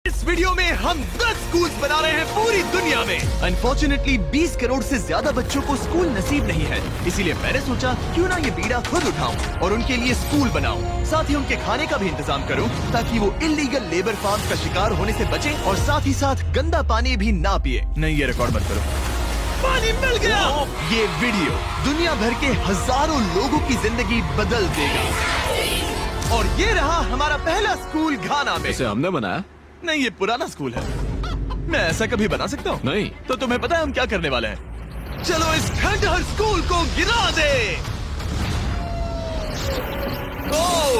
इस वीडियो में हम 10 स्कूल्स बना रहे हैं पूरी दुनिया में। अनफॉर्चुनेटली 20 करोड़ से ज्यादा बच्चों को स्कूल नसीब नहीं है, इसीलिए मैंने सोचा क्यों ना ये बीड़ा खुद उठाऊं और उनके लिए स्कूल बनाऊं। साथ ही उनके खाने का भी इंतजाम करूं ताकि वो इल्लीगल लेबर फार्म का शिकार होने से बचें और साथ ही साथ गंदा पानी भी ना पिए। नहीं, ये रिकॉर्ड मत करो। पानी मिल गया। ये वीडियो दुनिया भर के हजारों लोगों की जिंदगी बदल देगा। और ये रहा हमारा पहला स्कूल घाना में। इसे हमने बनाया? नहीं, ये पुराना स्कूल है। मैं ऐसा कभी बना सकता हूँ? नहीं। तो तुम्हें पता है हम क्या करने वाले हैं? चलो इस खंडहर स्कूल को गिरा दे। ओह,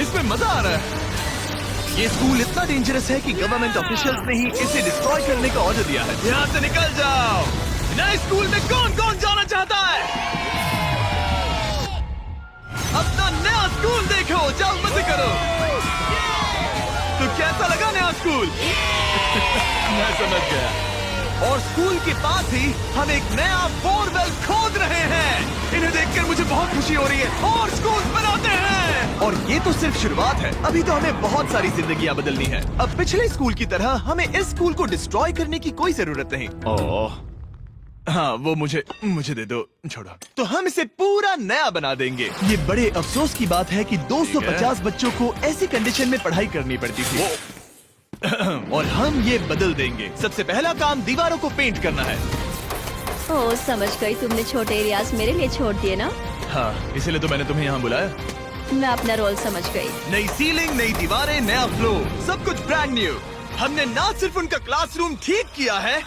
इसमें मजा आ रहा है। ये स्कूल इतना डेंजरस है कि गवर्नमेंट ऑफिशियल्स ने ही इसे डिस्ट्रॉय करने का ऑर्डर दिया है। यहाँ से निकल जाओ। नए स्कूल में कौन कौन जाना चाहता है? अपना नया स्कूल देखो, जाओ मजे करो। तो कैसा लगा नया स्कूल? मैं समझ गया। और स्कूल के पास ही हम एक नया बोरवेल खोद रहे हैं। इन्हें देखकर मुझे बहुत खुशी हो रही है। और स्कूल बनाते हैं। और ये तो सिर्फ शुरुआत है, अभी तो हमें बहुत सारी जिंदगियां बदलनी है। अब पिछले स्कूल की तरह हमें इस स्कूल को डिस्ट्रॉय करने की कोई जरूरत नहीं। ओह, हाँ, वो मुझे दे दो, छोड़ो। तो हम इसे पूरा नया बना देंगे। ये बड़े अफसोस की बात है कि 250 बच्चों को ऐसी कंडीशन में पढ़ाई करनी पड़ती थी। और हम ये बदल देंगे। सबसे पहला काम दीवारों को पेंट करना है। ओह, समझ गई। तुमने छोटे एरियाज मेरे लिए छोड़ दिए ना? हाँ, इसीलिए तो मैंने तुम्हें यहाँ बुलाया। मैं अपना रोल समझ गई। नई सीलिंग, नई दीवारें, नया फ्लोर, सब कुछ ब्रांड न्यू। हमने ना सिर्फ उनका क्लासरूम ठीक किया है,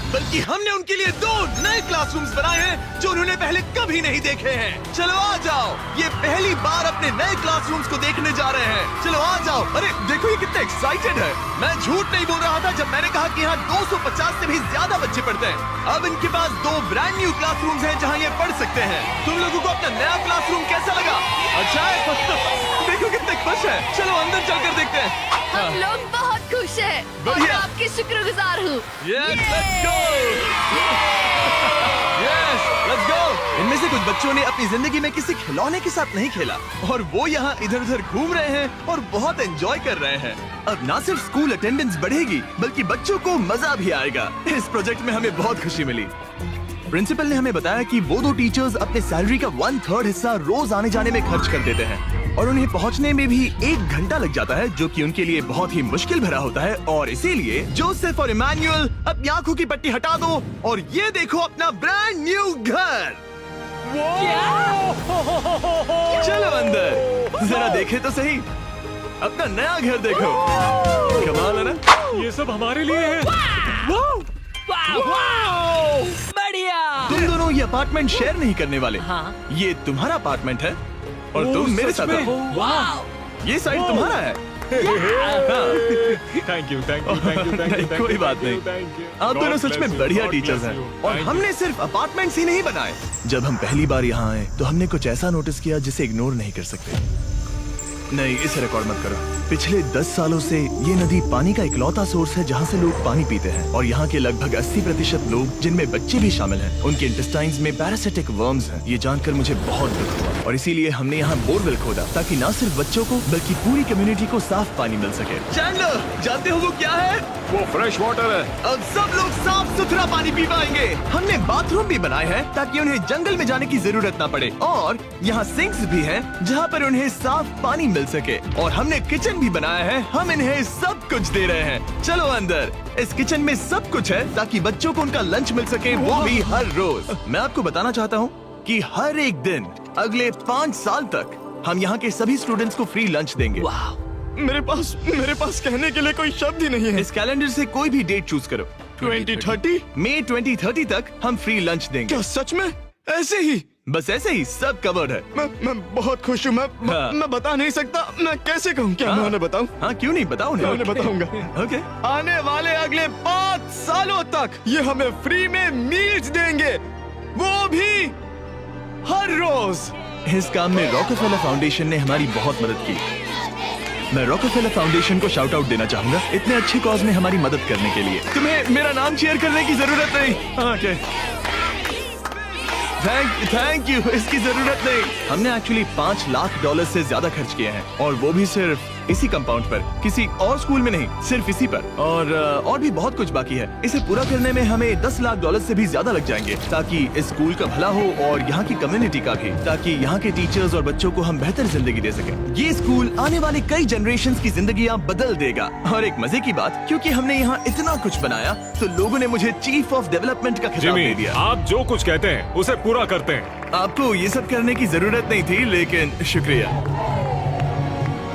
बल्कि हमने उनके लिए 2 नए क्लासरूम्स बनाए हैं जो उन्होंने पहले कभी नहीं देखे हैं। चलो आ जाओ, ये पहली बार अपने नए क्लासरूम्स को देखने जा रहे हैं। चलो आ जाओ। अरे देखो, ये कितना एक्साइटेड है। मैं झूठ नहीं बोल रहा था जब मैंने कहा कि यहाँ 250 से भी ज्यादा बच्चे पढ़ते हैं। अब इनके पास 2 ब्रांड न्यू क्लासरूम्स हैं जहाँ ये पढ़ सकते हैं। तुम लोगों को अपना नया क्लासरूम कैसा लगा? अच्छा है? देखो कितने खुश है। चलो अंदर चलकर देखते हैं। हम लोग बहुत खुश हैं और बढ़िया। आपके शुक्रगुजार हूँ। Yes, let's go! Yes, let's go! इनमें से कुछ बच्चों ने अपनी जिंदगी में किसी खिलौने के साथ नहीं खेला और वो यहाँ इधर उधर घूम रहे हैं और बहुत एंजॉय कर रहे हैं। अब ना सिर्फ स्कूल अटेंडेंस बढ़ेगी बल्कि बच्चों को मजा भी आएगा। इस प्रोजेक्ट में हमें बहुत खुशी मिली। प्रिंसिपल ने हमें बताया कि वो 2 टीचर्स अपने सैलरी का 1/3 हिस्सा रोज आने जाने में खर्च कर देते हैं और उन्हें पहुंचने में भी 1 घंटा लग जाता है, जो कि उनके लिए बहुत ही मुश्किल भरा होता है। और इसीलिए जोसेफ और इमैनुअल अपनी आंखों की पट्टी हटा दो और ये देखो अपना ब्रांड न्यू घर। चलो अंदर जरा देखे तो सही, अपना नया घर देखो। कमाल है ना? ये सब हमारे लिए है। बढ़िया। तुम दोनों ये अपार्टमेंट शेयर नहीं करने वाले। हाँ। ये तुम्हारा अपार्टमेंट है और तुम मेरे साथ में? हो। वाह। ये साइड तुम्हारा है। थैंक यू, नहीं, कोई बात नहीं। आप दोनों सच में बढ़िया टीचर्स हैं। और हमने सिर्फ अपार्टमेंट्स ही नहीं बनाए। जब हम पहली बार यहाँ आए तो हमने कुछ ऐसा नोटिस किया जिसे इग्नोर नहीं कर सकते। नहीं, इसे रिकॉर्ड मत करो। पिछले 10 सालों से ये नदी पानी का इकलौता सोर्स है जहाँ से लोग पानी पीते हैं और यहाँ के लगभग 80% लोग, जिनमें बच्चे भी शामिल हैं, उनके इंटेस्टाइन्स में पैरासिटिक वर्म्स हैं। ये जानकर मुझे बहुत दुख हुआ और इसीलिए हमने यहाँ बोरवेल खोदा ताकि न सिर्फ बच्चों को बल्कि पूरी कम्युनिटी को साफ पानी मिल सके। चैंडलर, जानते हो वो क्या है? वो फ्रेश वाटर है। अब सब लोग साफ सुथरा पानी पी पाएंगे। हमने बाथरूम भी बनाए हैं ताकि उन्हें जंगल में जाने की जरूरत ना पड़े और यहाँ सिंक्स भी हैं जहाँ पर उन्हें साफ पानी मिल सके। और हमने किचन भी बनाया है। हम इन्हें सब कुछ दे रहे हैं। चलो अंदर। इस किचन में सब कुछ है ताकि बच्चों को उनका लंच मिल सके, वो भी हर रोज। मैं आपको बताना चाहता हूँ कि हर एक दिन अगले 5 साल तक हम यहाँ के सभी स्टूडेंट्स को फ्री लंच देंगे। मेरे पास कहने के लिए कोई शब्द ही नहीं है। इस कैलेंडर से कोई भी डेट चूज करो। 2030? मई 2030 तक हम फ्री लंच देंगे। क्या सच में? ऐसे ही? बस ऐसे ही, सब कवर्ड है। मैं बहुत खुश हूँ। मैं बता नहीं सकता। मैं कैसे कहूँ? क्या मैं उन्हें बताऊँ? हाँ, क्यों नहीं, बताओ उन्हें। मैं उन्हें बताऊंगा। ओके। आने वाले अगले 5 सालों तक ये हमें फ्री में मील्स देंगे, वो भी हर रोज। इस काम में रॉकफेलर फाउंडेशन ने हमारी बहुत मदद की। मैं रॉकफेलर फाउंडेशन को शाउट आउट देना चाहूंगा इतने अच्छे कॉज में हमारी मदद करने के लिए। तुम्हें मेरा नाम शेयर करने की जरूरत नहीं। Okay, thank you. इसकी जरूरत नहीं। हमने एक्चुअली $5 लाख से ज्यादा खर्च किए हैं और वो भी सिर्फ इसी कंपाउंड पर, किसी और स्कूल में नहीं, सिर्फ इसी पर। और भी बहुत कुछ बाकी है। इसे पूरा करने में हमें 10 लाख डॉलर से भी ज्यादा लग जाएंगे, ताकि इस स्कूल का भला हो और यहाँ की कम्युनिटी का भी, ताकि यहाँ के टीचर्स और बच्चों को हम बेहतर जिंदगी दे सकें। ये स्कूल आने वाले कई जनरेशंस की जिंदगियाँ बदल देगा। और एक मजे की बात, क्योंकि हमने यहाँ इतना कुछ बनाया, तो लोगों ने मुझे चीफ ऑफ डेवलपमेंट का खिताब दे जिमी, दिया। आप जो कुछ कहते हैं उसे पूरा करते हैं। आपको ये सब करने की जरूरत नहीं थी, लेकिन शुक्रिया।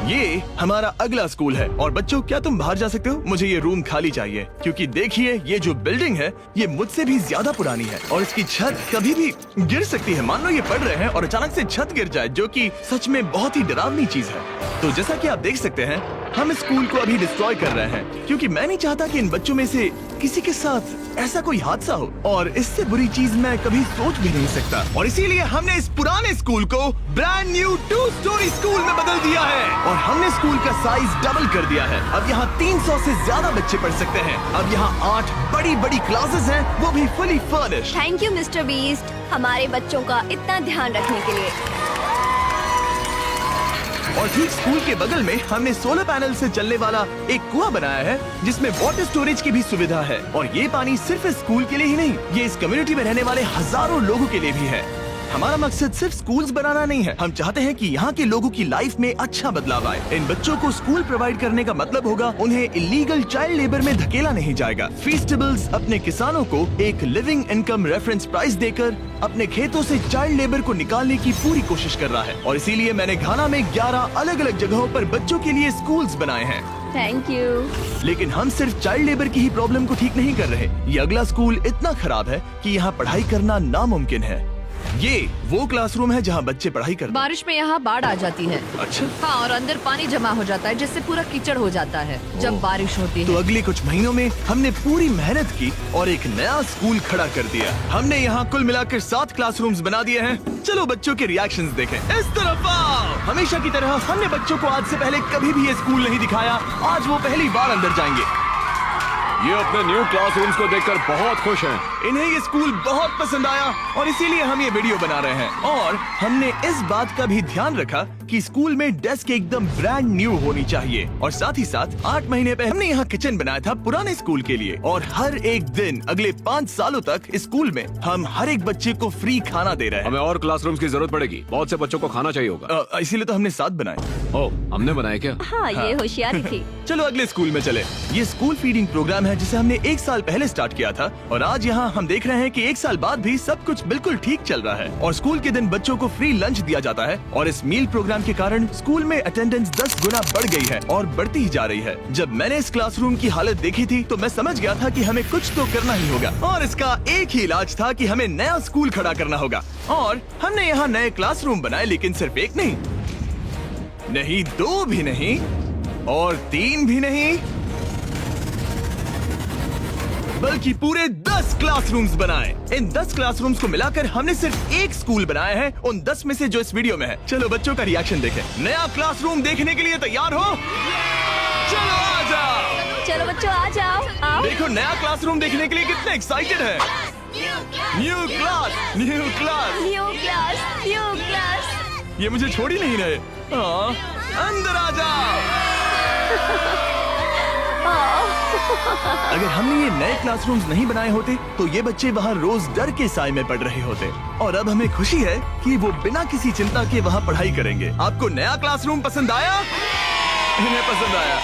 ये हमारा अगला स्कूल है। और बच्चों, क्या तुम बाहर जा सकते हो? मुझे ये रूम खाली चाहिए, क्योंकि देखिए ये जो बिल्डिंग है ये मुझसे भी ज्यादा पुरानी है और इसकी छत कभी भी गिर सकती है। मान लो ये पढ़ रहे हैं और अचानक से छत गिर जाए, जो कि सच में बहुत ही डरावनी चीज है। तो जैसा कि आप देख सकते हैं, हम इस स्कूल को अभी डिस्ट्रॉय कर रहे हैं, क्योंकि मैं नहीं चाहता कि इन बच्चों में से किसी के साथ ऐसा कोई हादसा हो, और इससे बुरी चीज मैं कभी सोच भी नहीं सकता। और इसीलिए हमने इस पुराने स्कूल को ब्रांड न्यू 2 स्टोरी स्कूल में बदल दिया है और हमने स्कूल का साइज डबल कर दिया है। अब यहाँ 300 से ज्यादा बच्चे पढ़ सकते हैं। अब यहाँ 8 बड़ी बड़ी क्लासेस हैं, वो भी fully furnished. Thank you mister beast, हमारे बच्चों का इतना ध्यान रखने के लिए। और ठीक स्कूल के बगल में हमने सोलर पैनल से चलने वाला एक कुआं बनाया है, जिसमें वाटर स्टोरेज की भी सुविधा है। और ये पानी सिर्फ इस स्कूल के लिए ही नहीं, ये इस कम्युनिटी में रहने वाले हजारों लोगों के लिए भी है। हमारा मकसद सिर्फ स्कूल्स बनाना नहीं है, हम चाहते हैं कि यहाँ के लोगों की लाइफ में अच्छा बदलाव आए। इन बच्चों को स्कूल प्रोवाइड करने का मतलब होगा उन्हें इलीगल चाइल्ड लेबर में धकेला नहीं जाएगा। फीस्टेबल्स अपने किसानों को एक लिविंग इनकम रेफरेंस प्राइस देकर अपने खेतों से चाइल्ड लेबर को निकालने की पूरी कोशिश कर रहा है। और इसीलिए मैंने घाना में 11 अलग अलग जगहों पर बच्चों के लिए स्कूल्स बनाए हैं। Thank you. लेकिन हम सिर्फ चाइल्ड लेबर की ही प्रॉब्लम को ठीक नहीं कर रहे। ये अगला स्कूल इतना खराब है कि यहाँ पढ़ाई करना नामुमकिन है। ये वो क्लासरूम है जहाँ बच्चे पढ़ाई करते हैं। बारिश में यहाँ बाढ़ आ जाती है। अच्छा, हाँ, और अंदर पानी जमा हो जाता है, जिससे पूरा कीचड़ हो जाता है जब बारिश होती तो है। अगले कुछ महीनों में हमने पूरी मेहनत की और एक नया स्कूल खड़ा कर दिया। हमने यहाँ कुल मिलाकर 7 क्लासरूम्स बना दिए हैं। चलो बच्चों के रिएक्शंस देखें। इस तरफ आओ। हमेशा की तरह हमने बच्चों को आज से पहले कभी भी ये स्कूल नहीं दिखाया। आज वो पहली बार अंदर जाएंगे। ये अपने न्यू क्लासरूम्स को देखकर बहुत खुश हैं। इन्हें ये स्कूल बहुत पसंद आया और इसीलिए हम ये वीडियो बना रहे हैं। और हमने इस बात का भी ध्यान रखा कि स्कूल में डेस्क एकदम ब्रांड न्यू होनी चाहिए। और साथ ही साथ 8 महीने पहले हमने यहाँ किचन बनाया था पुराने स्कूल के लिए। और हर एक दिन अगले 5 सालों तक इस स्कूल में हम हर एक बच्चे को फ्री खाना दे रहे हैं। हमें और क्लासरूम्स की जरूरत पड़ेगी, बहुत से बच्चों को खाना चाहिए होगा। इसीलिए तो हमने 7 बनाए। ओह, हमने बनाए क्या? हाँ, ये होशियारी थी। चलो अगले स्कूल में चले। ये स्कूल फीडिंग प्रोग्राम है जिसे हमने 1 साल पहले स्टार्ट किया था। और आज यहाँ हम देख रहे हैं कि 1 साल बाद भी सब कुछ बिल्कुल ठीक चल रहा है। और स्कूल के दिन बच्चों को फ्री लंच दिया जाता है। और इस मील प्रोग्राम के कारण स्कूल में अटेंडेंस 10 गुना बढ़ गई है और बढ़ती ही जा रही है। जब मैंने इस क्लासरूम की हालत देखी थी तो मैं समझ गया था कि हमें कुछ तो करना ही होगा। और इसका एक ही इलाज था कि हमें नया स्कूल खड़ा करना होगा। और हमने यहाँ नए क्लासरूम बनाए, लेकिन सिर्फ एक नहीं, 2 भी नहीं और 3 भी नहीं, बल्कि पूरे 10 क्लासरूम्स बनाए। इन 10 क्लासरूम्स को मिलाकर हमने सिर्फ एक स्कूल बनाया है, उन 10 में से जो इस वीडियो में है। चलो बच्चों का रिएक्शन देखें। नया क्लासरूम देखने के लिए तैयार हो? चलो आ जाओ। चलो बच्चों आ जाओ, आओ। देखो नया क्लासरूम देखने के लिए कितने एक्साइटेड है। New class, new class. New class, new class. ये मुझे छोड़ ही नहीं रहे। हाँ, अंदर आ जाओ। अगर हमने ये नए क्लासरूम्स नहीं बनाए होते तो ये बच्चे वहाँ रोज डर के साए में पढ़ रहे होते। और अब हमें खुशी है कि वो बिना किसी चिंता के वहाँ पढ़ाई करेंगे। आपको नया क्लासरूम पसंद आया? इन्हें पसंद आया।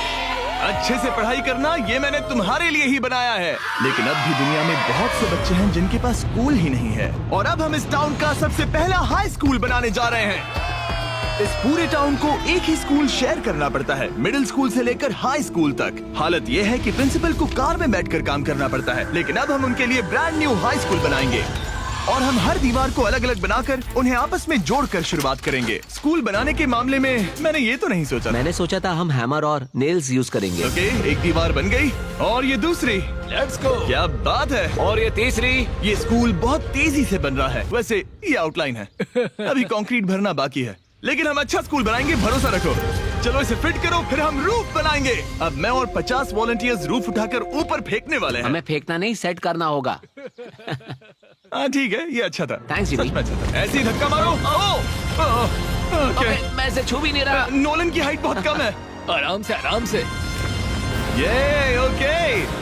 अच्छे से पढ़ाई करना ये मैंने तुम्हारे लिए ही बनाया है। लेकिन अब भी दुनिया में बहुत से बच्चे हैं जिनके पास स्कूल ही नहीं है। और अब हम इस टाउन का सबसे पहला हाई स्कूल बनाने जा रहे हैं। इस पूरे टाउन को एक ही स्कूल शेयर करना पड़ता है, मिडिल स्कूल से लेकर हाई स्कूल तक। हालत ये है कि प्रिंसिपल को कार में बैठकर काम करना पड़ता है। लेकिन अब हम उनके लिए ब्रांड न्यू हाई स्कूल बनाएंगे और हम हर दीवार को अलग अलग बनाकर उन्हें आपस में जोड़कर शुरुआत करेंगे। स्कूल बनाने के मामले में मैंने ये तो नहीं सोचा। मैंने सोचा था हम हैमर और नेल्स यूज करेंगे। ओके, एक दीवार बन गई और ये दूसरी। Let's go. क्या बात है। और ये तीसरी। ये स्कूल बहुत तेजी से बन रहा है। वैसे ये आउटलाइन है, अभी कंक्रीट भरना बाकी है, लेकिन हम अच्छा स्कूल बनाएंगे, भरोसा रखो। चलो इसे फिट करो, फिर हम रूफ बनाएंगे। अब मैं और 50 वॉलंटियर्स रूफ उठाकर ऊपर फेंकने वाले हैं। हमें फेंकना नहीं, सेट करना होगा। हाँ ठीक है, ये अच्छा था। Thanks, Jimmy। सच में अच्छा था। ऐसे ही धक्का मारो। ओके, मैं इसे छू भी नहीं रहा। नोलन की हाइट बहुत कम है। आराम से आराम से। ये ओके,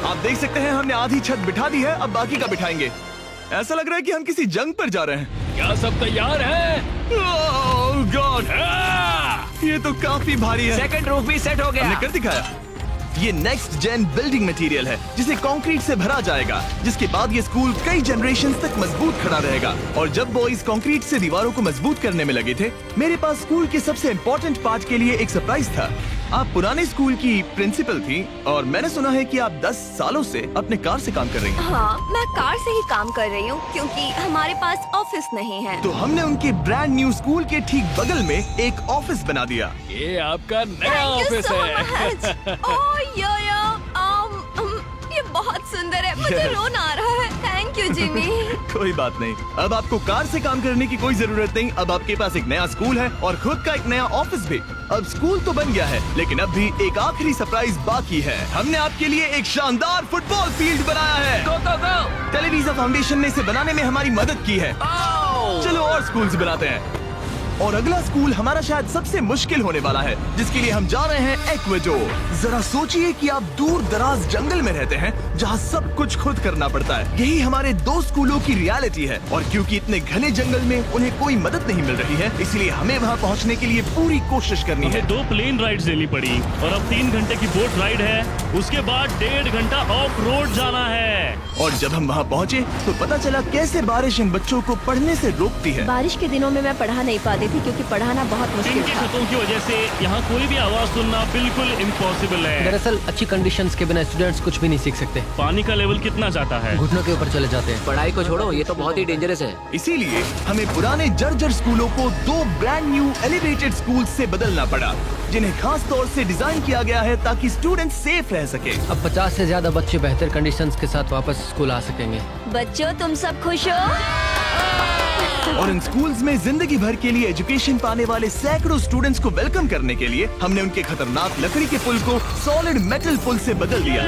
आप देख सकते हैं हमने आधी छत बिठा दी है, अब बाकी का बिठाएंगे। ऐसा लग रहा है कि हम किसी जंग पर जा रहे हैं। क्या सब तैयार है? ओह गॉड, ये तो काफी भारी है। सेकंड रूफ भी सेट हो गया। हमने कर दिखाया। ये नेक्स्ट जेन बिल्डिंग मटेरियल है जिसे कंक्रीट से भरा जाएगा, जिसके बाद ये स्कूल कई जनरेशन तक मजबूत खड़ा रहेगा। और जब बॉयज कंक्रीट से दीवारों को मजबूत करने में लगे थे, मेरे पास स्कूल के सबसे इम्पोर्टेंट पार्ट के लिए एक सरप्राइज था। आप पुराने स्कूल की प्रिंसिपल थी और मैंने सुना है कि आप 10 सालों से अपने कार से काम कर रही हैं। हाँ, मैं कार से ही काम कर रही हूँ क्योंकि हमारे पास ऑफिस नहीं है। तो हमने उनके ब्रांड न्यू स्कूल के ठीक बगल में एक ऑफिस बना दिया। ये आपका नया Thank you ऑफिस so है। much. Oh, ये बहुत सुंदर है, मुझे रोना आ रहा है। Thank you Jimmy. कोई बात नहीं, अब आपको कार से काम करने की कोई जरूरत नहीं। अब आपके पास एक नया स्कूल है और खुद का एक नया ऑफिस भी। अब स्कूल तो बन गया है, लेकिन अब भी एक आखिरी सरप्राइज बाकी है। हमने आपके लिए एक शानदार फुटबॉल फील्ड बनाया है। गो गो गो। टेलीविजन फाउंडेशन ने इसे बनाने में हमारी मदद की है। चलो और स्कूल्स बनाते हैं। और अगला स्कूल हमारा शायद सबसे मुश्किल होने वाला है, जिसके लिए हम जा रहे हैं एक्वाडोर। जरा सोचिए कि आप दूर दराज जंगल में रहते हैं जहां सब कुछ खुद करना पड़ता है। यही हमारे 2 स्कूलों की रियलिटी है। और क्योंकि इतने घने जंगल में उन्हें कोई मदद नहीं मिल रही है, इसलिए हमें वहां पहुंचने के लिए पूरी कोशिश करनी है। 2 प्लेन राइड्स देनी पड़ी और अब 3 घंटे की बोट राइड है। उसके बाद 1.5 घंटा ऑफ रोड जाना है। और जब हम वहां पहुंचे तो पता चला कैसे बारिश इन बच्चों को पढ़ने से रोकती है। बारिश के दिनों में मैं पढ़ा नहीं पाती थी क्योंकि पढ़ाना बहुत मुश्किल इनकी था। छतों की वजह से यहाँ कोई भी आवाज सुनना बिल्कुल इम्पॉसिबल है। दरअसल अच्छी कंडीशंस के बिना स्टूडेंट्स कुछ भी नहीं सीख सकते। पानी का लेवल कितना जाता है? घुटनों के ऊपर चले जाते हैं। पढ़ाई को छोड़ो, ये तो बहुत ही डेंजरस है। इसीलिए हमें पुराने जर्जर स्कूलों को 2 ब्रांड न्यू एलिवेटेड स्कूल से बदलना पड़ा, जिन्हें खास तौर से डिजाइन किया गया है ताकि स्टूडेंट सेफ रह सके। अब 50 से ज्यादा बच्चे बेहतर कंडीशंस के साथ वापस स्कूल आ सकेंगे। बच्चों, तुम सब खुश हो? और इन स्कूल्स में जिंदगी भर के लिए एजुकेशन पाने वाले सैकड़ों स्टूडेंट्स को वेलकम करने के लिए हमने उनके खतरनाक लकड़ी के पुल को सॉलिड मेटल पुल से बदल दिया।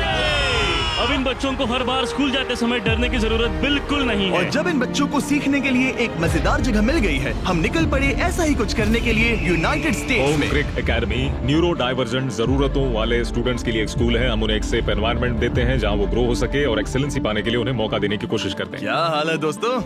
अब इन बच्चों को हर बार स्कूल जाते समय डरने की जरूरत बिल्कुल नहीं है। और जब इन बच्चों को सीखने के लिए एक मजेदार जगह मिल गई है, हम निकल पड़े ऐसा ही कुछ करने के लिए यूनाइटेड स्टेट्स होम में। क्रिक एकेडमी न्यूरो डाइवर्जेंट जरूरतों वाले स्टूडेंट्स के लिए एक स्कूल है। हम उन्हें एक सेफ एनवायरनमेंट देते हैं जहां वो ग्रो हो सके और एक्सेलेंसी पाने के लिए उन्हें मौका देने की कोशिश करते हैं। क्या हाल है दोस्तों?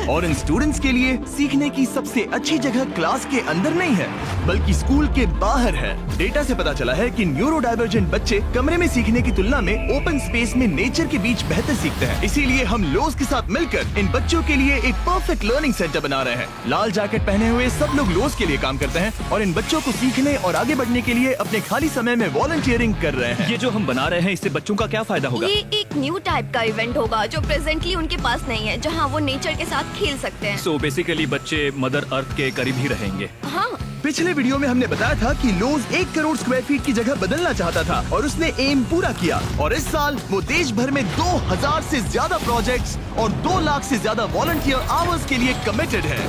और इन स्टूडेंट्स के लिए सीखने की सबसे अच्छी जगह क्लास के अंदर नहीं है, बल्कि स्कूल के बाहर है। डेटा से पता चला है कि न्यूरो डाइवर्जेंट बच्चे कमरे में सीखने की तुलना में ओपन स्पेस में नेचर के बीच बेहतर सीखते हैं। इसीलिए हम लोज के साथ मिलकर इन बच्चों के लिए एक परफेक्ट लर्निंग सेंटर बना रहे हैं। लाल जैकेट पहने हुए सब लोग लोज के लिए काम करते हैं और इन बच्चों को सीखने और आगे बढ़ने के लिए अपने खाली समय में वॉलंटियरिंग कर रहे हैं। ये जो हम बना रहे हैं, इससे बच्चों का क्या फायदा होगा? ये एक न्यू टाइप का इवेंट होगा जो प्रेजेंटली उनके पास नहीं है, जहाँ वो नेचर के साथ खेल सकते हैं। सो बेसिकली बच्चे मदर अर्थ के करीब ही रहेंगे। हाँ, पिछले वीडियो में हमने बताया था कि लोज 1 करोड़ स्क्वायर फीट की जगह बदलना चाहता था और उसने एम पूरा किया। और इस साल वो देश भर में 2000 से ज्यादा प्रोजेक्ट्स और 2 लाख से ज्यादा वॉलंटियर आवर्स के लिए कमिटेड है।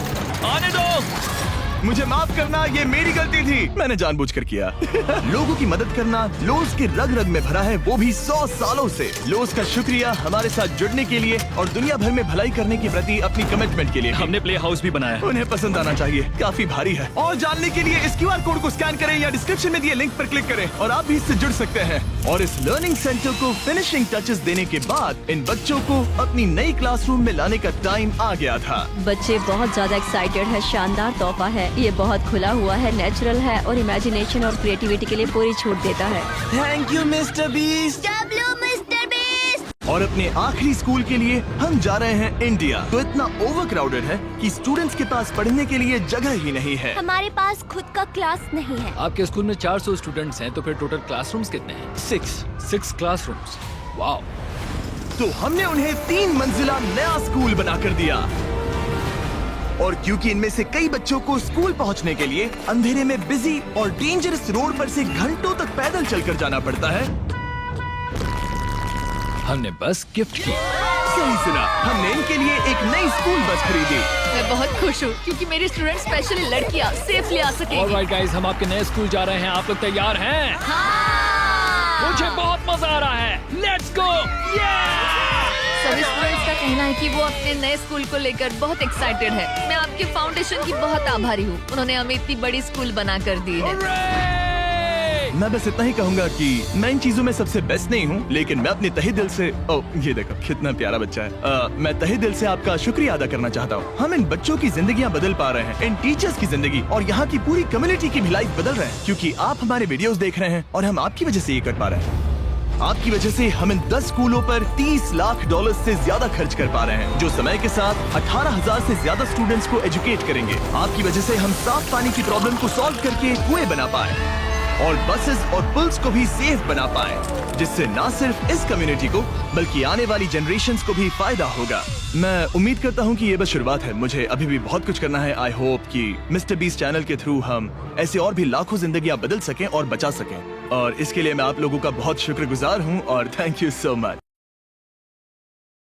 आने दो। मुझे माफ करना, ये मेरी गलती थी, मैंने जानबूझकर किया। लोगों की मदद करना लोज के रग रग में भरा है, वो भी 100 सालों से। लोज का शुक्रिया हमारे साथ जुड़ने के लिए और दुनिया भर में भलाई करने के प्रति अपनी कमिटमेंट के लिए। हमने प्ले हाउस भी बनाया है। उन्हें पसंद आना चाहिए, काफी भारी है। और जानने के लिए इस QR कोड को स्कैन करें या डिस्क्रिप्शन में दिए लिंक पर क्लिक करें और आप भी इससे जुड़ सकते हैं। और इस लर्निंग सेंटर को फिनिशिंग टचेस देने के बाद इन बच्चों को अपनी नई क्लासरूम में लाने का टाइम आ गया था। बच्चे बहुत ज्यादा एक्साइटेड है। शानदार तोहफा है, ये बहुत खुला हुआ है, नेचुरल है और इमेजिनेशन और क्रिएटिविटी के लिए पूरी छूट देता है। Thank you mister beast. और अपने आखिरी स्कूल के लिए हम जा रहे हैं इंडिया। तो इतना ओवर क्राउडेड है कि स्टूडेंट्स के पास पढ़ने के लिए जगह ही नहीं है। हमारे पास खुद का क्लास नहीं है। आपके स्कूल में 400 स्टूडेंट्स हैं, तो फिर टोटल क्लासरूम्स कितने हैं? 6 क्लासरूम्स। वाओ। तो हमने उन्हें 3 मंजिला नया स्कूल बना कर दिया। और क्योंकि इनमें से कई बच्चों को स्कूल पहुंचने के लिए अंधेरे में बिजी और डेंजरस रोड पर से घंटों तक पैदल चलकर जाना पड़ता है, हमने बस गिफ्ट की। सही सुना, हमने इनके लिए एक नई स्कूल बस खरीदी। मैं बहुत खुश हूँ क्योंकि मेरे स्टूडेंट स्पेशली लड़कियाँ सेफली आ सकेंगी। ऑलराइट गाइस, हम आपके नए स्कूल जा रहे हैं। आप लोग तैयार हैं? मुझे बहुत मजा आ रहा है। Let's go. सभी स्टूडेंट्स का कहना है कि वो अपने नए स्कूल को लेकर बहुत एक्साइटेड है। मैं आपके फाउंडेशन की बहुत आभारी हूँ, उन्होंने हमें इतनी बड़ी स्कूल बना कर दी है। मैं बस इतना ही कहूंगा कि मैं इन चीजों में सबसे बेस्ट नहीं हूँ, लेकिन मैं अपने तहे दिल से ये देखो कितना प्यारा बच्चा है। मैं तहे दिल से आपका शुक्रिया अदा करना चाहता हूँ। हम इन बच्चों की जिंदगियाँ बदल पा रहे हैं, इन टीचर्स की जिंदगी और यहाँ की पूरी कम्युनिटी की भी लाइफ बदल रहे हैं, क्योंकि आप हमारे वीडियोस देख रहे हैं और हम आपकी वजह से ये कर पा रहे हैं। आपकी वजह से हम इन 10 स्कूलों पर $30 लाख से ज्यादा खर्च कर पा रहे हैं, जो समय के साथ 18,000 से ज्यादा स्टूडेंट्स को एजुकेट करेंगे। आपकी वजह से हम साफ पानी की प्रॉब्लम को सॉल्व करके कुएं बना पाए और बसेस और पुल्स को भी सेफ बना पाए, जिससे न सिर्फ इस कम्युनिटी को बल्कि आने वाली जनरेशंस को भी फायदा होगा। मैं उम्मीद करता हूँ कि ये बस शुरुआत है, मुझे अभी भी बहुत कुछ करना है। आई होप कि मिस्टर बीस्ट चैनल के थ्रू हम ऐसे और भी लाखों जिंदगियां बदल सकें और बचा सकें, और इसके लिए मैं आप लोगों का बहुत शुक्रगुजार हूँ और थैंक यू सो मच।